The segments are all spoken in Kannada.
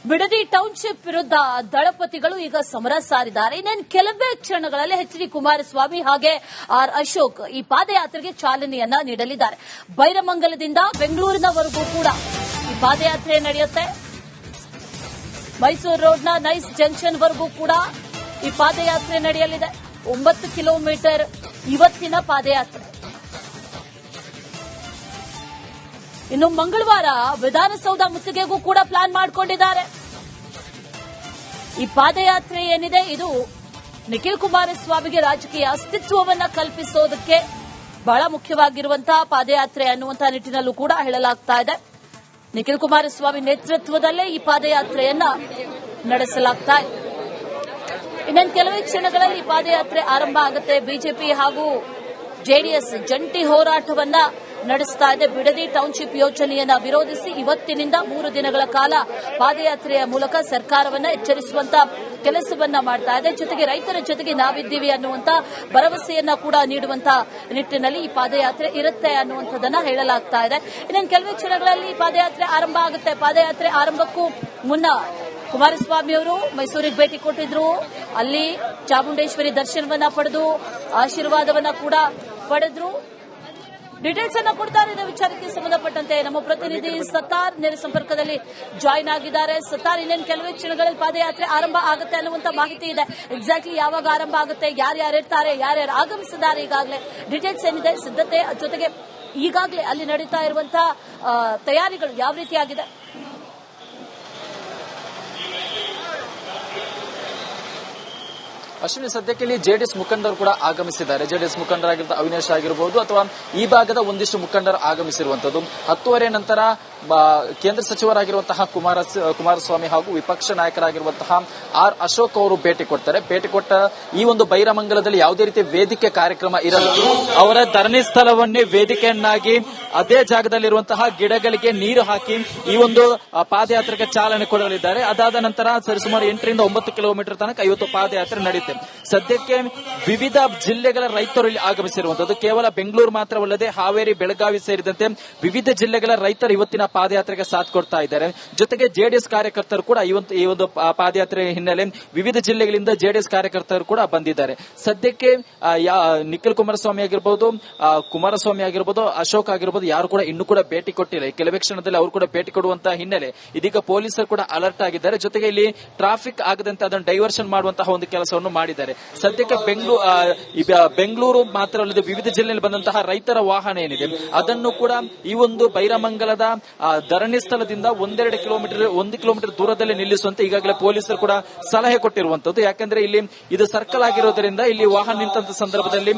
ಬಿಡದಿ ಟೌನ್ಶಿಪ್ ವಿರುದ್ಧ ದಳಪತಿಗಳು ಈಗ ಸಮರ ಸಾರಿದ್ದಾರೆ. ಇನ್ನೇನು ಕೆಲವೇ ಕ್ಷಣಗಳಲ್ಲಿ ಎಚ್.ಡಿ. ಕುಮಾರಸ್ವಾಮಿ ಹಾಗೆ ಆರ್ ಅಶೋಕ್ ಈ ಪಾದಯಾತ್ರೆಗೆ ಚಾಲನೆಯನ್ನ ನೀಡಲಿದ್ದಾರೆ. ಬೈರಮಂಗಲದಿಂದ ಬೆಂಗಳೂರಿನವರೆಗೂ ಕೂಡ ಈ ಪಾದಯಾತ್ರೆ ನಡೆಯುತ್ತೆ. ಮೈಸೂರು ರೋಡ್ನ ನೈಸ್ ಜಂಕ್ಷನ್ ವರೆಗೂ ಕೂಡ ಈ ಪಾದಯಾತ್ರೆ ನಡೆಯಲಿದೆ. 9 ಕಿಲೋಮೀಟರ್ ಇವತ್ತಿನ ಪಾದಯಾತ್ರೆ. ಇನ್ನು ಮಂಗಳವಾರ ವಿಧಾನಸೌಧ ಮುತ್ತಿಗೆಗೂ ಕೂಡ ಪ್ಲಾನ್ ಮಾಡಿಕೊಂಡಿದ್ದಾರೆ. ಈ ಪಾದಯಾತ್ರೆ ಏನಿದೆ ಇದು ನಿಖಿಲ್ ಕುಮಾರಸ್ವಾಮಿಗೆ ರಾಜಕೀಯ ಅಸ್ತಿತ್ವವನ್ನ ಕಲ್ಪಿಸೋದಕ್ಕೆ ಬಹಳ ಮುಖ್ಯವಾಗಿರುವಂತಹ ಪಾದಯಾತ್ರೆ ಅನ್ನುವಂತಹ ನಿಟ್ಟಿನಲ್ಲೂ ಕೂಡ ಹೇಳಲಾಗ್ತಾ ಇದೆ. ನಿಖಿಲ್ ಕುಮಾರಸ್ವಾಮಿ ನೇತೃತ್ವದಲ್ಲೇ ಈ ಪಾದಯಾತ್ರೆಯನ್ನ ನಡೆಸಲಾಗ್ತಾ ಇದೆ. ಇನ್ನೊಂದು ಕೆಲವೇ ಕ್ಷಣಗಳಲ್ಲಿ ಪಾದಯಾತ್ರೆ ಆರಂಭ ಆಗುತ್ತೆ. ಬಿಜೆಪಿ ಹಾಗೂ ಜೆಡಿಎಸ್ ಜಂಟಿ ಹೋರಾಟವನ್ನ ನಡೆಸ್ತಾ ಇದೆ. ಬಿಡದಿ ಟೌನ್ಶಿಪ್ ಯೋಜನೆಯನ್ನ ವಿರೋಧಿಸಿ ಇವತ್ತಿನಿಂದ 3 ದಿನಗಳ ಕಾಲ ಪಾದಯಾತ್ರೆಯ ಮೂಲಕ ಸರ್ಕಾರವನ್ನ ಎಚ್ಚರಿಸುವಂತ ಕೆಲಸವನ್ನ ಮಾಡ್ತಾ ಇದೆ. ಜೊತೆಗೆ ರೈತರ ಜೊತೆಗೆ ನಾವಿದ್ದೀವಿ ಅನ್ನುವಂತ ಭರವಸೆಯನ್ನ ಕೂಡ ನೀಡುವಂತ ನಿಟ್ಟಿನಲ್ಲಿ ಈ ಪಾದಯಾತ್ರೆ ಇರುತ್ತೆ ಅನ್ನುವಂಥದ್ದನ್ನ ಹೇಳಲಾಗ್ತಾ ಇದೆ. ಇನ್ನೊಂದು ಕೆಲವೇ ಕ್ಷಣಗಳಲ್ಲಿ ಪಾದಯಾತ್ರೆ ಆರಂಭ ಆಗುತ್ತೆ. ಪಾದಯಾತ್ರೆ ಆರಂಭಕ್ಕೂ ಮುನ್ನ ಕುಮಾರಸ್ವಾಮಿ ಅವರು ಮೈಸೂರಿಗೆ ಭೇಟಿ ಕೊಟ್ಟಿದ್ರು. ಅಲ್ಲಿ ಚಾಮುಂಡೇಶ್ವರಿ ದರ್ಶನವನ್ನ ಪಡೆದು ಆಶೀರ್ವಾದವನ್ನ ಕೂಡ ಪಡೆದ್ರು. ಡೀಟೇಲ್ಸ್ ಅನ್ನ ಕೊಡ್ತಾರೆ ಇದೇ ವಿಚಾರಕ್ಕೆ ಸಂಬಂಧಪಟ್ಟಂತೆ ನಮ್ಮ ಪ್ರತಿನಿಧಿ ಸತಾರ್ ನೇರ ಸಂಪರ್ಕದಲ್ಲಿ ಜಾಯಿನ್ ಆಗಿದ್ದಾರೆ. ಸತಾರ್, ಇನ್ನೇನು ಕೆಲವೇ ಕ್ಷಣಗಳಲ್ಲಿ ಪಾದಯಾತ್ರೆ ಆರಂಭ ಆಗುತ್ತೆ ಅನ್ನುವಂತ ಮಾಹಿತಿ ಇದೆ. ಎಕ್ಸಾಕ್ಟ್ಲಿ ಯಾವಾಗ ಆರಂಭ ಆಗುತ್ತೆ, ಯಾರ್ಯಾರು ಇರ್ತಾರೆ, ಯಾರ್ಯಾರು ಆಗಮಿಸಿದ್ದಾರೆ, ಈಗಾಗಲೇ ಡೀಟೇಲ್ಸ್ ಏನಿದೆ, ಸಿದ್ಧತೆ ಜೊತೆಗೆ ಈಗಾಗಲೇ ಅಲ್ಲಿ ನಡೀತಾ ಇರುವಂತಹ ತಯಾರಿಗಳು ಯಾವ ರೀತಿಯಾಗಿದೆ? ಅಶ್ವಿನಿ, ಸದ್ಯಕ್ಕೆ ಇಲ್ಲಿ ಜೆಡಿಎಸ್ ಮುಖಂಡರು ಕೂಡ ಆಗಮಿಸಿದ್ದಾರೆ. ಜೆಡಿಎಸ್ ಮುಖಂಡರಾಗಿರುವ ಅವಿನಾಶ್ ಆಗಿರಬಹುದು ಅಥವಾ ಈ ಭಾಗದ ಒಂದಿಷ್ಟು ಮುಖಂಡರು ಆಗಮಿಸಿರುವಂತದ್ದು. 10:30 ನಂತರ ಕೇಂದ್ರ ಸಚಿವರಾಗಿರುವಂತಹ ಕುಮಾರಸ್ವಾಮಿ ಹಾಗೂ ವಿಪಕ್ಷ ನಾಯಕರಾಗಿರುವಂತಹ ಆರ್ ಅಶೋಕ್ ಅವರು ಭೇಟಿ ಕೊಡ್ತಾರೆ. ಭೇಟಿ ಕೊಟ್ಟ ಈ ಒಂದು ಬೈರಮಂಗಲದಲ್ಲಿ ಯಾವುದೇ ರೀತಿಯ ವೇದಿಕೆ ಕಾರ್ಯಕ್ರಮ ಇರಲ್ಲ. ಅವರ ಧರಣಿ ಸ್ಥಳವನ್ನೇ ವೇದಿಕೆಯನ್ನಾಗಿ ಅದೇ ಜಾಗದಲ್ಲಿರುವಂತಹ ಗಿಡಗಳಿಗೆ ನೀರು ಹಾಕಿ ಈ ಒಂದು ಪಾದಯಾತ್ರೆಗೆ ಚಾಲನೆ ಕೊಡಲಿದ್ದಾರೆ. ಅದಾದ ನಂತರ ಸರಿಸುಮಾರು 8 ರಿಂದ 9 ಕಿಲೋಮೀಟರ್ ತನಕ ಇವತ್ತು ಪಾದಯಾತ್ರೆ ನಡೆಯುತ್ತೆ. ಸದ್ಯಕ್ಕೆ ವಿವಿಧ ಜಿಲ್ಲೆಗಳ ರೈತರು ಇಲ್ಲಿ ಆಗಮಿಸಿರುವಂತದ್ದು. ಕೇವಲ ಬೆಂಗಳೂರು ಮಾತ್ರವಲ್ಲದೆ ಹಾವೇರಿ, ಬೆಳಗಾವಿ ಸೇರಿದಂತೆ ವಿವಿಧ ಜಿಲ್ಲೆಗಳ ರೈತರು ಇವತ್ತಿನ ಪಾದಯಾತ್ರೆಗೆ ಸಾಥ್ ಕೊಡ್ತಾ ಇದ್ದಾರೆ. ಜೊತೆಗೆ ಜೆಡಿಎಸ್ ಕಾರ್ಯಕರ್ತರು ಕೂಡ ಈ ಒಂದು ಪಾದಯಾತ್ರೆ ಹಿನ್ನೆಲೆ ವಿವಿಧ ಜಿಲ್ಲೆಗಳಿಂದ ಜೆಡಿಎಸ್ ಕಾರ್ಯಕರ್ತರು ಕೂಡ ಬಂದಿದ್ದಾರೆ. ಸದ್ಯಕ್ಕೆ ನಿಖಿಲ್ ಕುಮಾರಸ್ವಾಮಿ ಆಗಿರ್ಬೋದು, ಅಶೋಕ್ ಆಗಿರ್ಬೋದು, ಯಾರು ಕೂಡ ಇನ್ನೂ ಕೂಡ ಭೇಟಿ ಕೊಟ್ಟಿಲ್ಲ. ಕೆಲವೇ ಕ್ಷಣದಲ್ಲಿ ಅವರು ಕೂಡ ಭೇಟಿ ಕೊಡುವಂತಹ ಹಿನ್ನೆಲೆ ಇದೀಗ ಪೊಲೀಸರು ಕೂಡ ಅಲರ್ಟ್ ಆಗಿದ್ದಾರೆ. ಜೊತೆಗೆ ಇಲ್ಲಿ ಟ್ರಾಫಿಕ್ ಆಗದಂತೆ ಅದನ್ನು ಡೈವರ್ಷನ್ ಮಾಡುವಂತಹ ಒಂದು ಕೆಲಸವನ್ನು ಮಾಡಿದ್ದಾರೆ. ಸದ್ಯಕ್ಕೆ ಬೆಂಗಳೂರು ಮಾತ್ರ ಅಲ್ಲದೆ ವಿವಿಧ ಜಿಲ್ಲೆಯಲ್ಲಿ ಬಂದಂತಹ ರೈತರ ವಾಹನ ಏನಿದೆ ಅದನ್ನು ಕೂಡ ಈ ಒಂದು ಬೈರಮಂಗಲದ ಧರಣಿ ಸ್ಥಳದಿಂದ 1 ಕಿಲೋಮೀಟರ್ ದೂರದಲ್ಲಿ ನಿಲ್ಲಿಸುವಂತೆ ಈಗಾಗಲೇ ಪೊಲೀಸರು ಕೂಡ ಸಲಹೆ ಕೊಟ್ಟಿರುವಂತದ್ದು. ಯಾಕಂದ್ರೆ ಇಲ್ಲಿ ಇದು ಸರ್ಕಲ್ ಆಗಿರೋದ್ರಿಂದ ಇಲ್ಲಿ ವಾಹನ ನಿಂತ ಸಂದರ್ಭದಲ್ಲಿ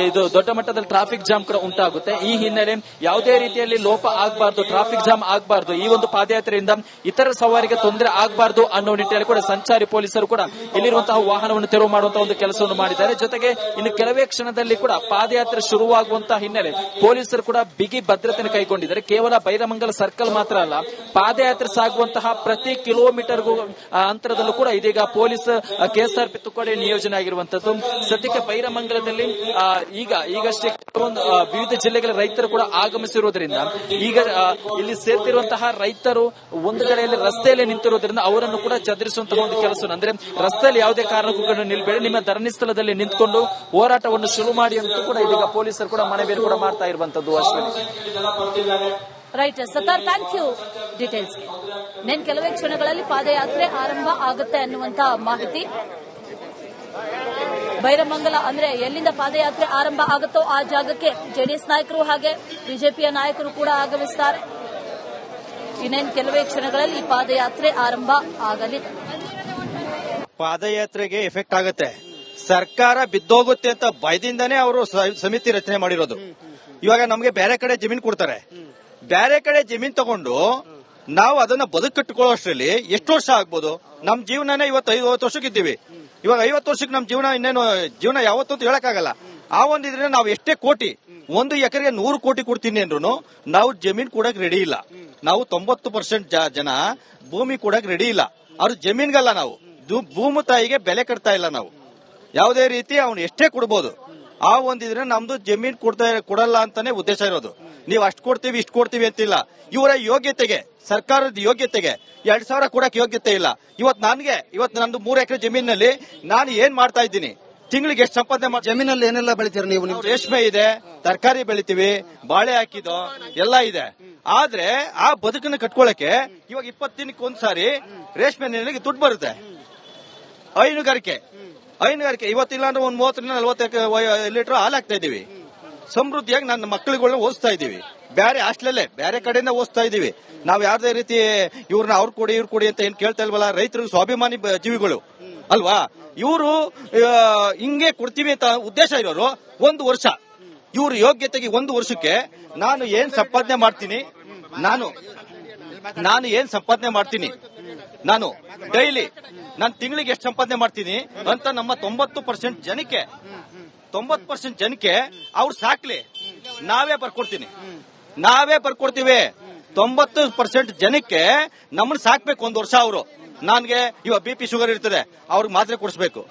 ಇದು ದೊಡ್ಡ ಮಟ್ಟದಲ್ಲಿ ಟ್ರಾಫಿಕ್ ಜಾಮ್ ಕೂಡ ಉಂಟಾಗುತ್ತೆ. ಈ ಹಿನ್ನೆಲೆ ಯಾವುದೇ ರೀತಿಯಲ್ಲಿ ಲೋಪ ಆಗಬಾರದು, ಟ್ರಾಫಿಕ್ ಜಾಮ್ ಆಗಬಾರದು, ಈ ಒಂದು ಪಾದಯಾತ್ರೆಯಿಂದ ಇತರ ಸವಾರಿಗೆ ತೊಂದರೆ ಆಗಬಾರದು ಅನ್ನೋ ನಿಟ್ಟಿನಲ್ಲಿ ಕೂಡ ಸಂಚಾರಿ ಪೊಲೀಸರು ಕೂಡ ಇಲ್ಲಿರುವಂತಹ ವಾಹನವನ್ನು ತೆರವು ಮಾಡುವಂತಹ ಒಂದು ಕೆಲಸವನ್ನು ಮಾಡಿದ್ದಾರೆ. ಜೊತೆಗೆ ಇನ್ನು ಕೆಲವೇ ಕ್ಷಣದಲ್ಲಿ ಕೂಡ ಪಾದಯಾತ್ರೆ ಶುರುವಾಗುವಂತಹ ಹಿನ್ನೆಲೆ ಪೊಲೀಸರು ಕೂಡ ಬಿಗಿ ಭದ್ರತೆಯನ್ನು ಕೈಗೊಂಡಿದ್ದಾರೆ. ಕೇವಲ ಬೈರಮಂಗಲ ಸರ್ಕಲ್ ಮಾತ್ರ ಅಲ್ಲ, ಪಾದಯಾತ್ರೆ ಸಾಗುವಂತಹ ಪ್ರತಿ ಕಿಲೋಮೀಟರ್ ಅಂತರದಲ್ಲೂ ಕೂಡ ಇದೀಗ ಪೊಲೀಸ್ ಕೆಎಸ್ಆರ್ಪಿ ತುಕಡಿ ನಿಯೋಜನೆ ಆಗಿರುವಂತದ್ದು. ಸದ್ಯಕ್ಕೆ ಬೈರಮಂಗಲದಲ್ಲಿ ಈಗಷ್ಟೇ ವಿವಿಧ ಜಿಲ್ಲೆಗಳ ರೈತರು ಕೂಡ ಆಗಮಿಸಿರುವುದರಿಂದ ಈಗ ಇಲ್ಲಿ ಸೇರ್ತಿರುವಂತಹ ರೈತರು ಒಂದು ಕಡೆಯಲ್ಲಿ ರಸ್ತೆಯಲ್ಲಿ ನಿಂತಿರುವುದರಿಂದ ಅವರನ್ನು ಕೂಡ ಚದುರಿಸುವಂತಹ ಒಂದು ಕೆಲಸ, ಅಂದ್ರೆ ರಸ್ತೆಯಲ್ಲಿ ಯಾವುದೇ ಕಾರಣಕ್ಕೂ ನಿಲ್ಬೇಡಿ, ನಿಮ್ಮ ಧರಣಿ ಸ್ಥಳದಲ್ಲಿ ನಿಂತ್ಕೊಂಡು ಹೋರಾಟವನ್ನು ಶುರು ಮಾಡಿ ಅಂತ ಕೂಡ ಇದೀಗ ಪೊಲೀಸರು ಕೂಡ ಮನವಿಯನ್ನು ಕೂಡ ಮಾಡ್ತಾ ಇರುವಂತದ್ದು. Ashwini, right Sattar, thank you details. ಇನ್ನೇನು ಕೆಲವೇ ಕ್ಷಣಗಳಲ್ಲಿ ಪಾದಯಾತ್ರೆ ಆರಂಭ ಆಗುತ್ತೆ ಅನ್ನುವಂತ ಮಾಹಿತಿ. ಬೈರಮಂಗಲ ಅಂದ್ರೆ ಎಲ್ಲಿಂದ ಪಾದಯಾತ್ರೆ ಆರಂಭ ಆಗುತ್ತೋ ಆ ಜಾಗಕ್ಕೆ ಜೆಡಿಎಸ್ ನಾಯಕರು ಹಾಗೆ ಬಿಜೆಪಿಯ ನಾಯಕರು ಕೂಡ ಆಗಮಿಸುತ್ತಾರೆ. ಇನ್ನೇನು ಕೆಲವೇ ಕ್ಷಣಗಳಲ್ಲಿ ಈ ಪಾದಯಾತ್ರೆ ಆರಂಭ ಆಗಲಿದೆ. ಪಾದಯಾತ್ರೆಗೆ ಎಫೆಕ್ಟ್ ಆಗುತ್ತೆ. ಸರ್ಕಾರ ಬಿದ್ದೋಗುತ್ತೆ ಅಂತ ಭಯದಿಂದಾನೇ ಅವರು ಸಮಿತಿ ರಚನೆ ಮಾಡಿರೋದು. ಇವಾಗ ನಮಗೆ ಬೇರೆ ಕಡೆ ಜಮೀನು ಕೊಡ್ತಾರೆ, ಬೇರೆ ಕಡೆ ಜಮೀನ್ ತಗೊಂಡು ನಾವು ಅದನ್ನ ಬದುಕಟ್ಟುಕೊಳ್ಳೋ ಅಷ್ಟರಲ್ಲಿ ಎಷ್ಟು ವರ್ಷ ಆಗ್ಬೋದು? ನಮ್ ಜೀವನನೇ ಇವತ್ತು 50 ವರ್ಷಕ್ಕಿದ್ದೀವಿ. ಇವಾಗ 50 ವರ್ಷಕ್ಕೆ ನಮ್ ಜೀವನ ಯಾವತ್ತೂ ಹೇಳಕ್ಕಾಗಲ್ಲ. ಆ ಒಂದಿದ್ರೆ ನಾವು ಎಷ್ಟೇ ಕೋಟಿ, 1 ಎಕರೆಗೆ 100 ಕೋಟಿ ಕೊಡ್ತೀನಿ ಅಂದ್ರೂ ನಾವು ಜಮೀನ್ ಕೊಡಕ್ ರೆಡಿ ಇಲ್ಲ. ನಾವು 90% ಜನ ಭೂಮಿ ಕೊಡಕ್ ರೆಡಿ ಇಲ್ಲ. ಅವ್ರ ಜಮೀನ್ಗಲ್ಲ, ನಾವು ಭೂಮಿ ತಾಯಿಗೆ ಬೆಲೆ ಕಟ್ತಾ ಇಲ್ಲ. ನಾವು ಯಾವುದೇ ರೀತಿ ಅವನು ಎಷ್ಟೇ ಕೊಡ್ಬೋದು, ಆ ಒಂದಿದ್ರೆ ನಮ್ದು ಜಮೀನ್ ಕೊಡಲ್ಲ ಅಂತಾನೆ ಉದ್ದೇಶ ಇರೋದು. ನೀವು ಅಷ್ಟು ಕೊಡ್ತೀವಿ ಇಷ್ಟು ಕೊಡ್ತೀವಿ ಅಂತಿಲ್ಲ. ಇವರ ಯೋಗ್ಯತೆಗೆ, ಸರ್ಕಾರದ ಯೋಗ್ಯತೆಗೆ 2,000 ಕೊಡಕ್ಕೆ ಯೋಗ್ಯತೆ ಇಲ್ಲ. ಇವತ್ತು ನಂದು 3 ಎಕರೆ ಜಮೀನಲ್ಲಿ ನಾನು ಏನ್ ಮಾಡ್ತಾ ಇದ್ದೀನಿ, ತಿಂಗಳಿಗೆ ಎಷ್ಟು ಸಂಪಾದನೆ ಮಾಡಿ. ಜಮೀನಲ್ಲಿ ಏನೆಲ್ಲ ಬೆಳಿತೀರ ನೀವು? ರೇಷ್ಮೆ ಇದೆ, ತರಕಾರಿ ಬೆಳಿತೀವಿ, ಬಾಳೆ ಹಾಕಿದ್ದು ಎಲ್ಲ ಇದೆ. ಆದ್ರೆ ಆ ಬದುಕನ್ನು ಕಟ್ಕೊಳಕ್ಕೆ ಇವಾಗ 20 ದಿನಕ್ಕೆ ಒಂದ್ಸಾರಿ ರೇಷ್ಮೆ ನೆಲೆಗೆ ದುಡ್ಡು ಬರುತ್ತೆ. ಹೈನುಗಾರಿಕೆ ಇವತ್ತಿಲ್ಲ ಅಂದ್ರೆ 30-40 ಲೀಟರ್ ಹಾಲು ಹಾಕ್ತಾ ಇದೀವಿ. ಸಮೃದ್ಧಿಯಾಗಿ ನನ್ನ ಮಕ್ಕಳುಗಳನ್ನ ಓದಿಸ್ತಾ ಇದೀವಿ. ಬೇರೆ ಹಾಸ್ಟೆಲಲ್ಲೇ ಬೇರೆ ಕಡೆಯಿಂದ ಓದಿಸ್ತಾ ಇದೀವಿ. ನಾವು ಯಾವುದೇ ರೀತಿ ಇವ್ರನ್ನ ಅವ್ರು ಕೊಡಿ ಇವ್ರು ಕೊಡಿ ಅಂತ ಏನ್ ಕೇಳ್ತಾ ಇಲ್ವಲ್ಲ. ರೈತರು ಸ್ವಾಭಿಮಾನಿ ಜೀವಿಗಳು ಅಲ್ವಾ. ಇವರು ಹಿಂಗೆ ಕೊಡ್ತೀವಿ ಅಂತ ಉದ್ದೇಶ ಇರೋರು 1 ವರ್ಷ ಇವ್ರ ಯೋಗ್ಯತೆಗೆ 1 ವರ್ಷಕ್ಕೆ ನಾನು ಏನ್ ಸಂಪಾದನೆ ಮಾಡ್ತೀನಿ, ನಾನು ಏನ್ ಸಂಪಾದನೆ ಮಾಡ್ತೀನಿ, ನಾನು ಡೈಲಿ ನಾನು ತಿಂಗಳಿಗೆ ಎಷ್ಟು ಸಂಪಾದನೆ ಮಾಡ್ತೀನಿ ಅಂತ ನಮ್ಮ 90% ಜನಕ್ಕೆ ಅವ್ರು ಸಾಕ್ಲಿ. ನಾವೇ ಬರ್ಕೊಡ್ತೀವಿ. 90% ಜನಕ್ಕೆ ನಮ್ಮನ್ನ ಸಾಕ್ಬೇಕು 1 ವರ್ಷ. ಅವರು ನನ್ಗೆ ಇವಾಗ BP ಶುಗರ್ ಇರ್ತದೆ, ಅವ್ರಿಗೆ ಮಾತ್ರೆ ಕೊಡಿಸ್ಬೇಕು.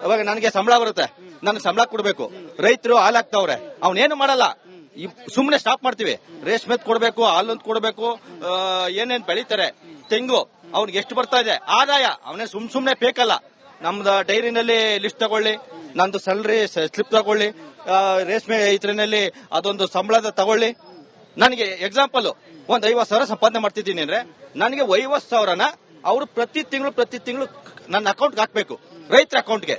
ಇವಾಗ ನನಗೆ ಸಂಬಳ ಬರುತ್ತೆ, ನನಗೆ ಸಂಬಳ ಕೊಡ್ಬೇಕು. ರೈತರು ಹಾಲು ಹಾಕ್ತಾವ್ರೆ, ಅವನೇನು ಮಾಡಲ್ಲ, ಸುಮ್ನೆ ಸ್ಟಾಪ್ ಮಾಡ್ತೀವಿ. ರೇಷ್ಮೆ ಕೊಡ್ಬೇಕು, ಹಾಲಂತ ಕೊಡ್ಬೇಕು, ಏನೇನ್ ಬೆಳಿತಾರೆ, ತೆಂಗು ಅವ್ನಿಗೆ ಎಷ್ಟು ಬರ್ತಾ ಇದೆ ಆದಾಯ, ಅವನೇ ಸುಮ್ನೆ ಬೇಕಲ್ಲ. ನಮ್ದು ಡೈರಿನಲ್ಲಿ ಲಿಸ್ಟ್ ತಗೊಳ್ಳಿ, ನಂದು ಸ್ಯಾಲರಿ ಸ್ಲಿಪ್ ತಗೊಳ್ಳಿ, ರೇಷ್ಮೆ ಇದರಲ್ಲಿ ಅದೊಂದು ಸಂಬಳದ ತಗೊಳ್ಳಿ. ನನಗೆ ಎಕ್ಸಾಂಪಲ್ ಒಂದ್ 50,000 ಸಂಪಾದನೆ ಮಾಡ್ತಿದ್ದೀನಿ ಅಂದ್ರೆ ನನಗೆ 50,000ನ ಅವರು ಪ್ರತಿ ತಿಂಗಳು ನನ್ನ ಅಕೌಂಟ್ಗೆ ಹಾಕ್ಬೇಕು, ರೈತರ ಅಕೌಂಟ್ಗೆ.